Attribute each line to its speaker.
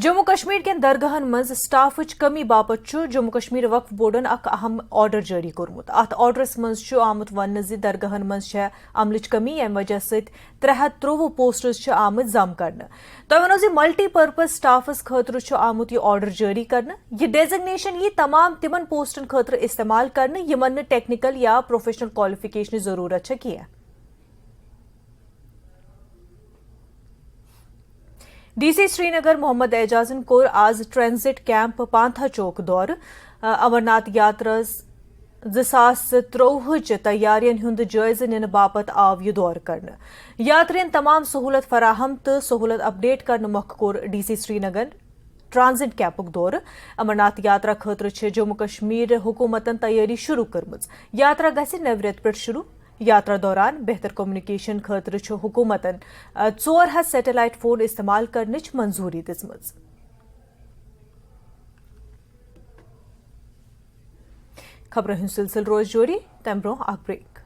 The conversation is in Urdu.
Speaker 1: جموں کشمیر کین درگاہن مز سٹافچ کمی باپت جموں کشمیر وقف بورڈن اخ اہم آرڈر جاری کورمت ات آرڈرس مز آمت ون درگاہن مز عملچ کمی یم وجہ ست 323 پوسٹرز آمت ضم کرنے تہ ونو ملٹی پرپز سٹافس خاطر آمت یہ آرڈر جاری کرنے یہ ڈیزگنیشن یہ تمام تمن پوسٹن خاطر استعمال کرنے یمن نہ ٹیکنیکل یا پروفیشنل کوالیفکیشن ضرورت کی ڈی سی سری نگر محمد اعجازن کور آز ٹرانزٹ کیمپ پانتھا چوک دور امرناتھ یاتراز 2023 تیارین ہند جائزہ نن باپت آو یہ دور کرنے یاترین تمام سہولت فراہم تو سہولت اپڈیٹ کرنے مخ کور ڈی سی سری نگر ٹرانزٹ کیمپک دور امرناتھ یاترا خاطر جموں کشمیر حکومتن تیاری شروع کرمز یاترا گژھِ نوِ رٮ۪تہٕ پٮ۪ٹھ شروع یاترا دوران بہتر کمیونیکیشن خاطر حکومتن 400 سیٹلائٹ فون استعمال کرنچ منظوری دژمٕژ خبرن ہُنٛد سلسلہٕ روز جاری تمہ برونٛہہ اکھ بریک